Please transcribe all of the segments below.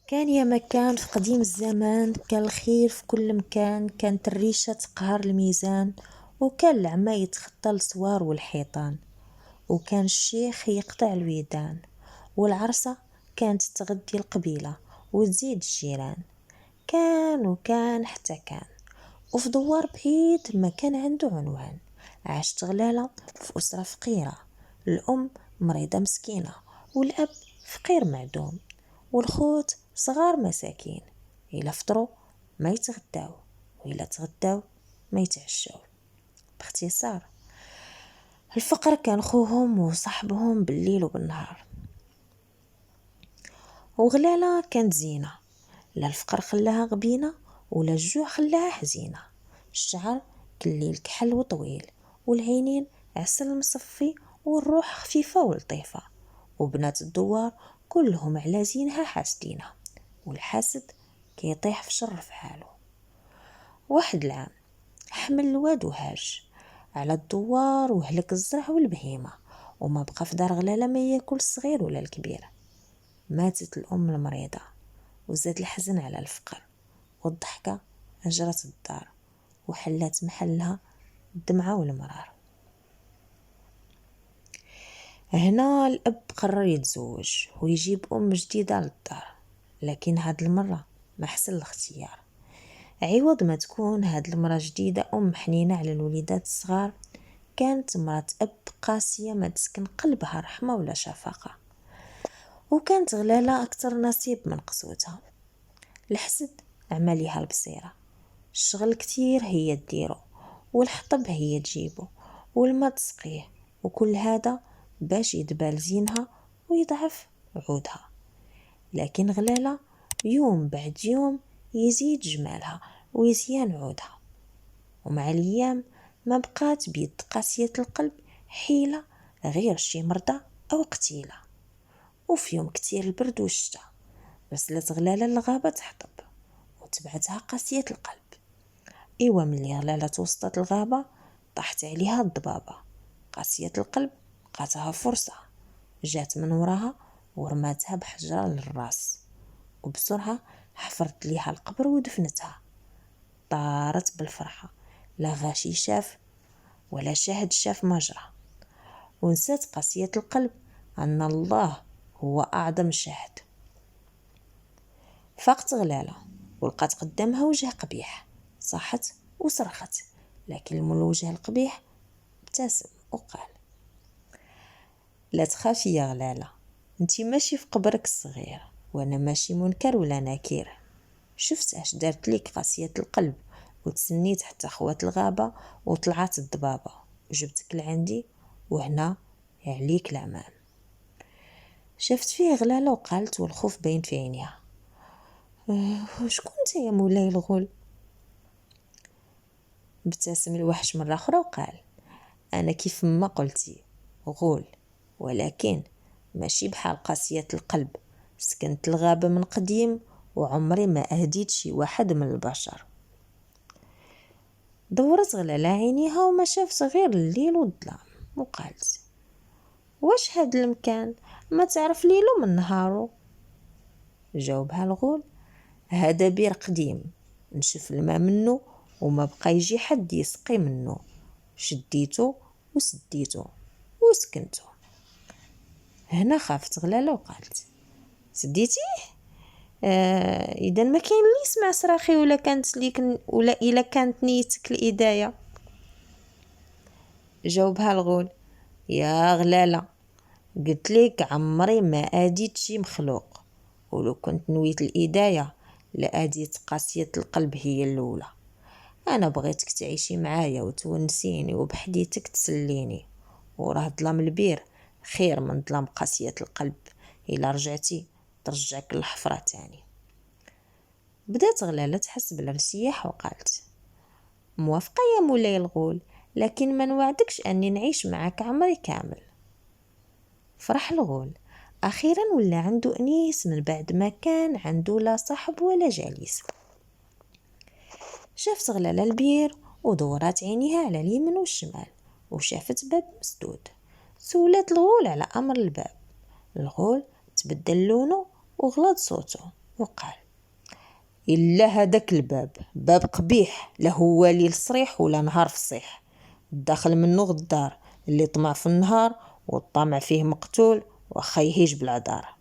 كان يا مكان في قديم الزمان، كان الخير في كل مكان، كانت الريشة تقهر الميزان، وكان العمى يتخطى السوار والحيطان، وكان الشيخ يقطع الويدان، والعرسة كانت تغدي القبيلة وتزيد الجيران. كان وكان حتى كان، وفي دوار بعيد ما كان عنده عنوان. عاشت غلالة في أسرة فقيرة، الأم مريضة مسكينة، والأب فقير معدوم، والخوت صغار مساكين. إلا فطروا ما يتغداو، وإلا تغداو ما يتعشاو. باختصار، الفقر كان خوهم وصاحبهم بالليل وبالنهار. وغلالة كانت زينة، لا الفقر خلاها غبينة ولا الجوع خلاها حزينة. الشعر كالليل كحل وطويل، والعينين عسل مصفي، والروح خفيفة ولطيفة. وبنات الدوار كلهم على زينها حاسدينها، والحاسد كيطيح في شر في حاله. واحد العام حمل الواد وهاج على الدوار، وهلك الزرع والبهيمة، وما بقى في دار غلالة ما ياكل الصغير ولا الكبير. ماتت الأم المريضة، وزاد الحزن على الفقر، والضحكة هجرت الدار، وحلات محلها الدمعة والمرار. هنا الأب قرر يتزوج ويجيب أم جديدة للدار، لكن هاد المرة ما حسن الاختيار. عوض ما تكون هاد المرة جديدة أم حنينة على الوليدات الصغار، كانت مرات أب قاسية ما تسكن قلبها رحمة ولا شفقة. وكانت غلالة أكتر نصيب من قسوتها. الحسد عمليها البصيرة، الشغل كتير هي تديرو، والحطب هي تجيبو، والما تسقيه، وكل هذا باش يدبال زينها ويضعف عودها. لكن غلالة يوم بعد يوم يزيد جمالها ويزيان عودها، ومع الأيام ما بقات بيد قاسية القلب حيلة غير شي مرضى أو قتيلة. وفي يوم كتير البرد والشتا، رسلت غلالة للغابة تحطب، وتبعتها قاسية القلب. إيوا ملي غلالة توسطت الغابة طاحت عليها الضبابة. قاسية القلب لقاتها فرصة، جات من وراها ورماتها بحجرة للراس، وبسرعة حفرت ليها القبر ودفنتها. طارت بالفرحة، لا غاشي شاف ولا شاهد شاف مجرى، ونسات قاسية القلب أن الله هو أعظم شاهد. فاقت غلالة ولقات قدامها وجه قبيح، صاحت وصرخت، لكن من الوجه القبيح ابتسم وقال: لا تخافي يا غلالة، انتي ماشي في قبرك الصغير، وانا ماشي منكر ولا نكير. شفت اش دارت ليك قاسية القلب، وتسنيت حتى خوات الغابة وطلعت الضبابة وجبتك لعندي، وهنا عليك الامان. شفت فيه غلالة وقالت والخوف باين في عينيها: شكون انت يا مولاي الغول؟ ابتسم الوحش مرة أخرى وقال: أنا كيف ما قلتي غول، ولكن ماشي بحال قاسية القلب. سكنت الغابة من قديم، وعمري ما أهديت شي واحد من البشر. دورت غلالة عينيها وما شافت غير الليل والظلام، وقالت: واش هاد المكان ما تعرف ليلو من نهارو؟ جاوبها الغول: هذا بير قديم نشف الماء منه، وما بقى يجي حد يسقي منه. شديته وسديته وسكنته. هنا خافت غلالة وقالت: سديتيه؟ اذا ما كاين اللي يسمع صراخي، ولا كانت ليك ولا الا كانت نيتك الهدايه. جاوبها الغول: يا غلالة، قلت لك عمري ما اديت شي مخلوق، ولو كنت نويت الهدايه لاديت قاسية القلب هي الاولى. انا بغيتك تعيشي معايا وتونسيني، وبحديتك تسليني، وراه ظلام البير خير من ظلام قاسية القلب. الا رجعتي ترجعك للحفرة تاني. بدات غلالة تحس بالارتياح وقالت: موافقة يا مولاي الغول، لكن ما نوعدكش اني نعيش معك عمري كامل. فرح الغول، اخيرا ولا عنده انيس من بعد ما كان عنده لا صاحب ولا جليس. شافت غلالة البير ودورات عينيها على اليمين والشمال، وشافت باب مسدود. سولات الغول على امر الباب. الغول تبدل لونه وغلط صوته، وقال: إلا هداك الباب باب قبيح، لا هو ليل صريح ولا نهار فصيح، داخل منه غدار، اللي طمع في النهار والطمع فيه مقتول، واخا يهيج بالعذار.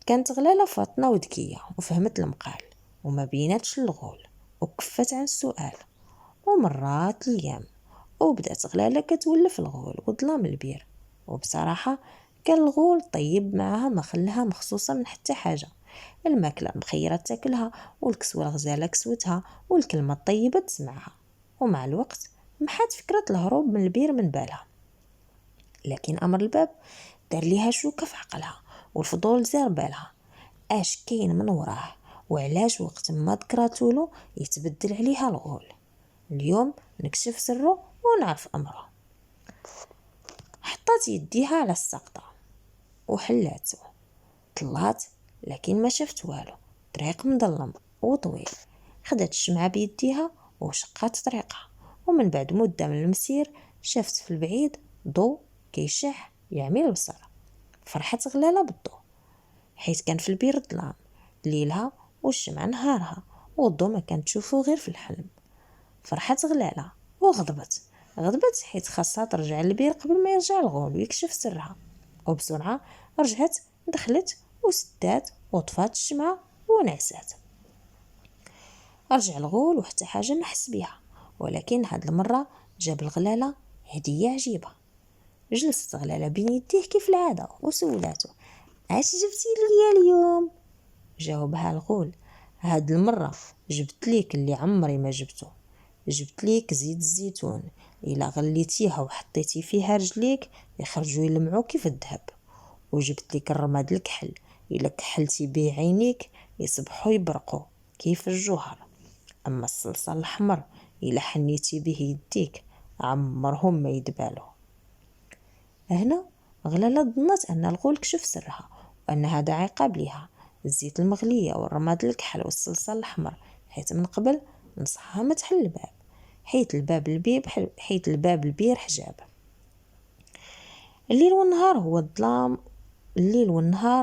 كانت غلالة فاطنة وذكية وفهمت المقال وما بيناتش الغول وكفت عن السؤال. ومرات الايام وبدات غلالة كتولف الغول وظلام البير. وبصراحة كان الغول طيب معها، ما خلاها مخصوصة من حتى حاجة. الماكلة مخيرة تاكلها، والكسوة الغزالة كسوتها، والكلمة الطيبة تسمعها. ومع الوقت محات فكرة الهروب من البير من بالها، لكن امر الباب دار ليها شوكة في عقلها، والفضول زار بالها اش كاين من وراه، وعلاش وقت ما ذكراتولو يتبدل عليها الغول. اليوم نكشف سره ونعرف امره. حطات يديها على السقطة وحلاتو، طلعت لكن ما شفت والو. طريق مظلم وطويل. خدت الشمعة بيديها وشقات طريقها، ومن بعد مدة من المسير شافت في البعيد ضو كيشح يعمي البصر. فرحت غلالة بالضو، حيت كان في البير ظلام ليلها والشمعة نهارها، والضو ما كانت تشوفو غير في الحلم. فرحت غلالة غضبت حيت خاصها ترجع للبير قبل ما يرجع الغول ويكشف سرها. وبسرعة رجعت، دخلت وسدات وطفات الشمعة ونعسات. رجع الغول وحتى حاجة ما حس بيها، ولكن هاد المرة جاب الغلالة هدية عجيبة. جلست غلالة بين يديه كيف العادة وسولاتو: اش جبتي لي اليوم؟ جاوبها الغول: هاد المرة جبت ليك اللي عمري ما جبته، جبت ليك زيت الزيتون، الا غليتيها وحطيتي فيها رجليك يخرجوا يلمعوا كيف الذهب. وجبت ليك الرماد الكحل، الا كحلتي بيه عينيك يصبحوا يبرقوا كيف الجوهر. اما الصلصال الاحمر الا حنيتي به يديك عمرهم ما يدبالوا. هنا غلالة ظنت ان الغول كشف سرها، وان هذا عقاب ليها. الزيت المغلية والرماد الكحل والصلصال الاحمر، حيت من قبل نصحها ما تحل الباب، حيت الباب البير حجاب. الليل والنهار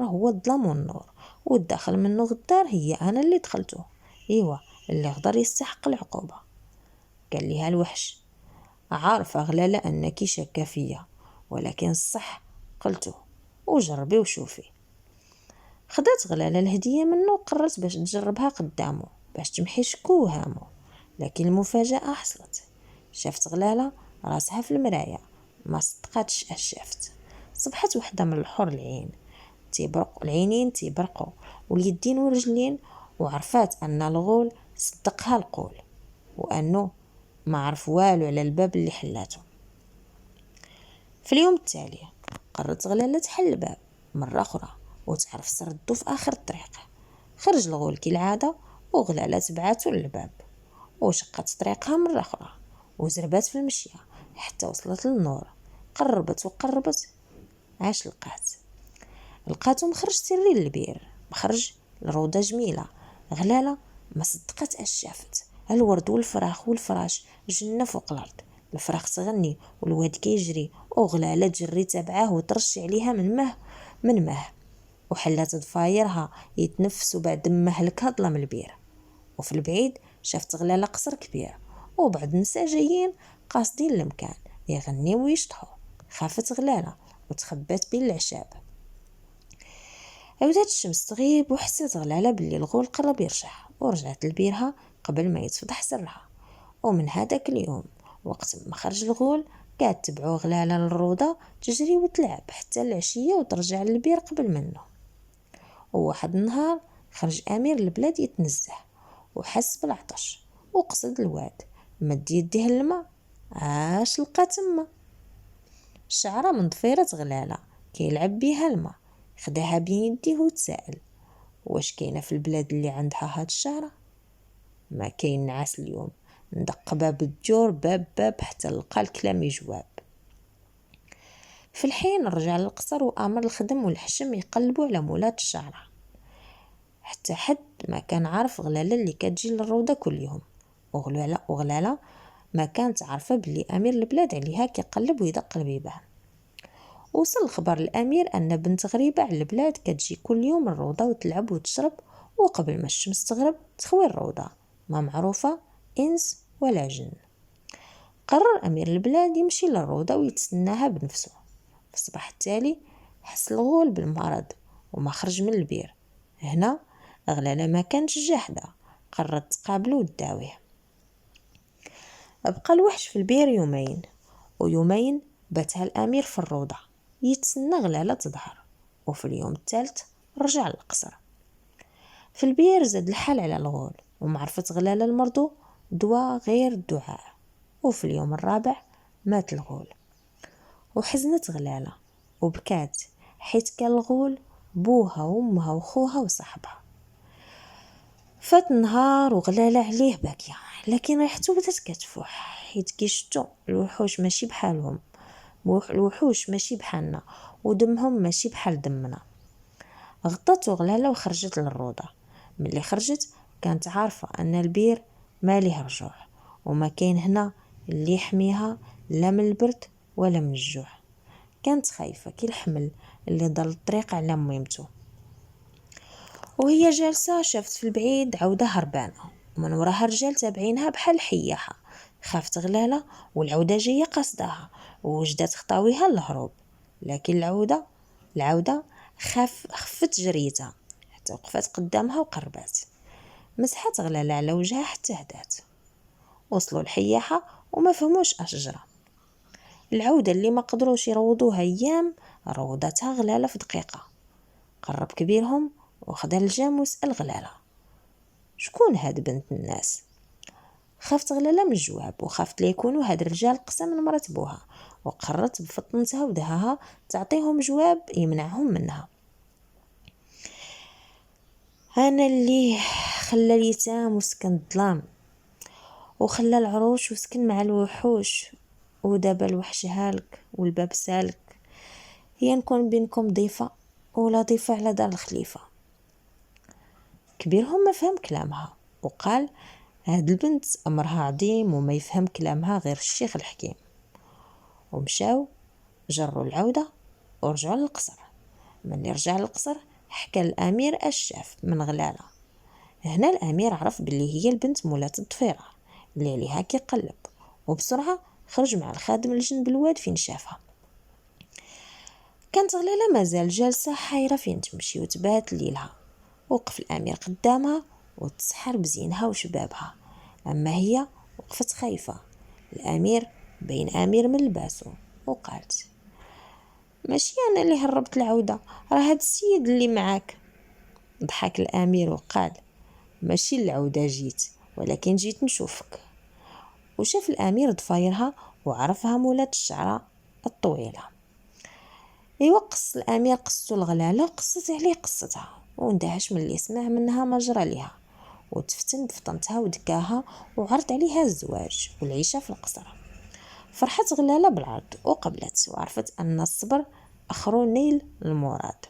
هو الظلام والنور، والداخل منه غدار هي انا اللي دخلته. ايوا اللي غدر يستحق العقوبة. قال ليها الوحش: عارفة غلالة انك شاكة فيا، ولكن الصح قلته، وجربي وشوفي. خدات غلالة الهدية منه وقررت باش تجربها قدامه باش تمحي شكو وهامه. لكن المفاجأة حصلت. شافت غلالة راسها في المراية، ما صدقاتش اش شافت. صبحت وحدة من الحور العينين تيبرقوا واليدين والرجلين، وعرفات ان الغول صدقها القول، وانه ما عرف والو على الباب اللي حلاته. في اليوم التالي قررت غلالة تحل الباب مرة أخرى وتعرف سردو في آخر الطريق. خرج الغول كالعادة، وغلالة تبعاتو للباب وشقت طريقها مرة أخرى وزربات في المشية حتى وصلت للنور. قربت عاش لقاتو مخرج سري للبير، مخرج لروضة جميلة. غلالة ما صدقت اش شافت. الورد والفراخ والفراش جنة فوق الارض. الفراخ تغني والواد كيجري، وغلالة تجري تبعاه وترشي عليها من ماه وحلات ضفايرها يتنفسوا بعد ما هلكها ظلام البير. وفي البعيد شافت غلالة قصر كبير وبعض النساء جايين قاصدين المكان يغنيو ويشطحوا. خافت غلالة وتخبات بين العشاب. عودات الشمس تغيب وحست غلالة باللي الغول قرب يرجع، ورجعت لبيرها قبل ما يتفضح سرها. ومن هذاك اليوم وقت ما خرج الغول قاعد تبعو غلالة للروضة تجري وتلعب حتى العشية وترجع للبير قبل منه. وواحد النهار خرج أمير البلاد يتنزه وحس بالعطش وقصد الواد، مد يديه للماء. عاش لقى تما شعرة من ضفيرة غلالة كيلعب بيها الماء. خداها بين يديه وتسائل: واش كاينه في البلاد اللي عندها هاد الشعرة؟ ما كاين نعاس اليوم. ندق باب الدجور باب حتى لقى الكلام جواب. في الحين رجع للقصر وامر الخدم والحشم يقلبوا على مولات الشعرة، حتى حد ما كان عارف غلالة اللي كتجي للروضة كل يوم. وغلالة ما كانت عارفة بلي امير البلاد عليها كيقلب ويدق البيبان. وصل الخبر للأمير أن بنت غريبة على البلاد كتجي كل يوم الروضة وتلعب وتشرب، وقبل ما الشمس تغرب تخوي الروضة، ما معروفة إنس ولا جن. قرر أمير البلاد يمشي للروضة ويتسناها بنفسه. في الصباح التالي حس الغول بالمرض وما خرج من البير. هنا غلالة ما كانتش جاحدة، قررت تقابله وتداويه. بقى الوحش في البير يومين، ويومين باتها الأمير في الروضة يتسنى غلالة تظهر، وفي اليوم الثالث رجع للقصر. في البير زاد الحال على الغول، ومعرفة غلالة المرضو دوا غير الدعاء، وفي اليوم الرابع مات الغول. وحزنت غلالة وبكات، حيت كان الغول بوها وامها وخوها وصاحبها. فات نهار وغلالة عليه باكية، لكن ريحته بدات كتفوح، حيت كيشتو الوحوش ماشي بحالهم، الوحوش ماشي بحالنا، ودمهم ماشي بحال دمنا. غطت غلالة وخرجت للروضة. ملي خرجت كانت عارفة ان البير ما ليه رجوع، وما كاين هنا اللي يحميها لا من البرد ولا من الجوع. كانت خايفة كي الحمل اللي ضل الطريق على ميمته. وهي جالسة شافت في البعيد عودة هربانة، ومن وراها رجال تابعينها بحال حياحة. خافت غلالة والعودة جاية قصدها، ووجدت خطاويها الهروب. لكن العودة خفت جريتها حتى وقفت قدامها وقربات. مسحت غلالة على وجهها حتى هدات. وصلوا الحياحة وما فهموش أشجرة. العودة اللي ما قدروش يروضوها ايام روضتها غلالة في دقيقة. قرب كبيرهم وخدا الجام وسأل غلالة: شكون هاد بنت الناس؟ خافت غلالة من الجواب، وخافت ليكونوا هاد الرجال قسم من مرات بوها، وقررت بفطنتها ودهاها تعطيهم جواب يمنعهم منها. انا اللي خلى اليتام وسكن الظلام، وخلى العروش وسكن مع الوحوش، ودابا الوحش هالك والباب سالك. هي نكون بينكم ضيفة ولا ضيفة على دار الخليفة. كبيرهم ما فهم كلامها وقال: هاد البنت امرها عظيم وما يفهم كلامها غير الشيخ الحكيم. ومشاو جروا العودة ورجعوا للقصر. من رجع للقصر حكى الامير اش شاف من غلالة. هنا الامير عرف باللي هي البنت مولات الضفيرة اللي عليها كيقلب، وبسرعة خرج مع الخادم لجنب الواد فين شافها. كانت غلالة مازال جالسة حايرة فين تمشي وتبات ليلها. وقف الامير قدامها وتسحر بزينها وشبابها، اما هي وقفت خايفة. الامير بين امير من لباسه وقالت: ماشي انا اللي هربت العودة، راه هاد السيد اللي معاك. ضحك الامير وقال: ماشي العودة جيت، ولكن جيت نشوفك. وشاف الامير ضفايرها وعرفها مولات الشعرة الطويلة. قص الامير قصته الغلالة وقصت عليه قصتها، واندهش من اللي سمع منها ما جرى ليها، وتفتن بفطنتها ودكاها وعرض عليها الزواج والعيشة في القصر. فرحت غلالة بالعرض وقبلت، وعرفت ان الصبر اخرو نيل المراد.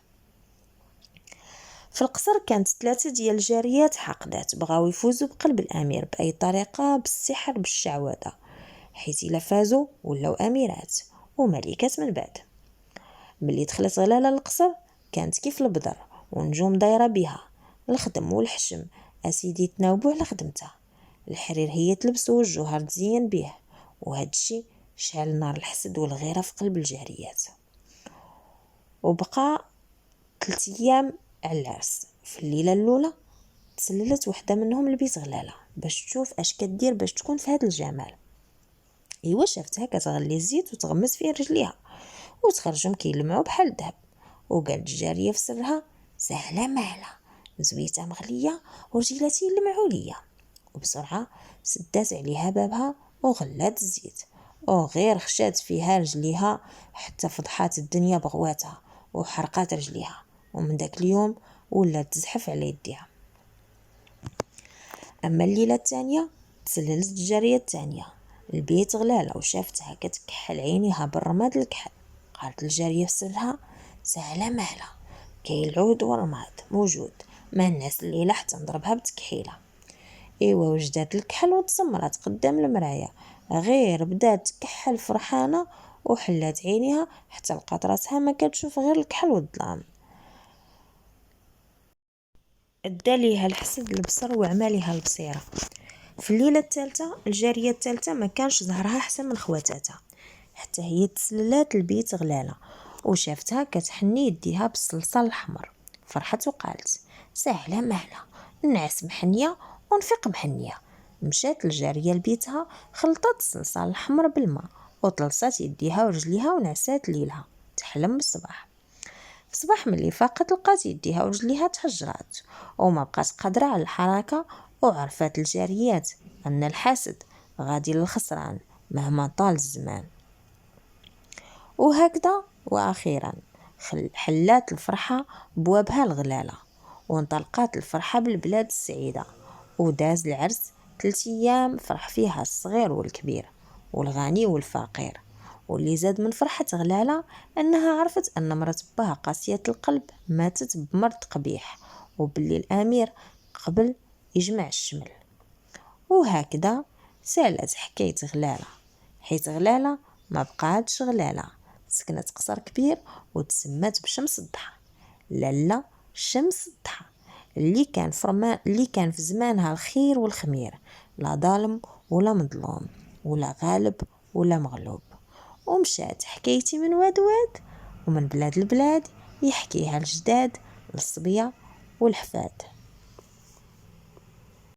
في القصر كانت 3 ديال الجاريات حاقدات بغاو يفوزوا بقلب الامير باي طريقه، بالسحر بالشعوذه، حيت الا فازوا ولاو اميرات وملكات من بعد. ملي دخلت غلاله للقصر كانت كيف البدر، ونجوم دايره بها، الخدم والحشم اسيدي تناوبوا على خدمتها. الحرير هي تلبس والجوهر تزين به، وهذا الشيء شعل نار الحسد والغيره في قلب الجاريات. وبقى 3 ايام على العرس. في الليله الاولى تسللت وحده منهم لبيت غلاله باش تشوف اش كدير باش تكون في هذا الجمال. شافتها كتغلي الزيت وتغمس فيه رجليها وتخرجهم كيلمعوا بحال الذهب. وقالت الجاريه في سرها: سهله مهله، زويته مغليه ورجيلاتي يلمعوا ليا. وبسرعه سدات عليها بابها وغلات الزيت، وغير خشات فيها رجليها حتى فضحات الدنيا بغواتها وحرقات رجليها. ومن داك اليوم ولات تزحف على يديها. اما الليله الثانيه تسللت الجاريه الثانيه البيت غلاله وشافتها كتكحل عينيها بالرماد الكحل. قالت الجاريه في سرها: سهله مهله، كاين العود والرماد موجود، ما الناس الليله حتى نضربها بتكحيله. وجدات الكحل وتسمرات قدام المرايه، غير بدات تكحل فرحانه وحلات عينيها حتى لقات راسها ما كتشوف غير الكحل والظلام. ادى ليها الحسد البصر وعمى ليها البصيره. في الليله الثالثه الجاريه الثالثه ما كانش ظهرها احسن من خواتاتها، حتى هي تسللات البيت غلاله وشافتها كتحني يديها بالصلصال الاحمر. فرحت وقالت ساهله مهله، نعس محنيه ونفيق محنيه. مشات الجاريه لبيتها، خلطت الصلصال الاحمر بالماء وطلصات يديها ورجليها ونعسات ليلها تحلم بالصباح. في الصباح ملي فاقت لقات يديها ورجليها تحجرات وما بقات قادرة على الحركة، وعرفت الجاريات أن الحاسد غادي للخسران مهما طال الزمان. وهكذا وأخيرا حلات الفرحة بوابها الغلالة، وانطلقات الفرحة بالبلاد السعيدة. وداز العرس 3 أيام فرح فيها الصغير والكبير والغني والفقير. واللي زاد من فرحة غلالة أنها عرفت أن مرات باها قاسية القلب ماتت بمرض قبيح، وباللي الأمير قبل يجمع الشمل. وهكذا سالت حكاية غلالة، حيت غلالة ما بقاتش غلالة، سكنت قصر كبير وتسمات بشمس الضحى. لالا شمس الضحى اللي كان في زمانها الخير والخمير، لا ظالم ولا مظلوم ولا غالب ولا مغلوب. ومشات حكايتي من واد واد ومن بلاد البلاد، يحكيها الجداد للصبية والحفاد.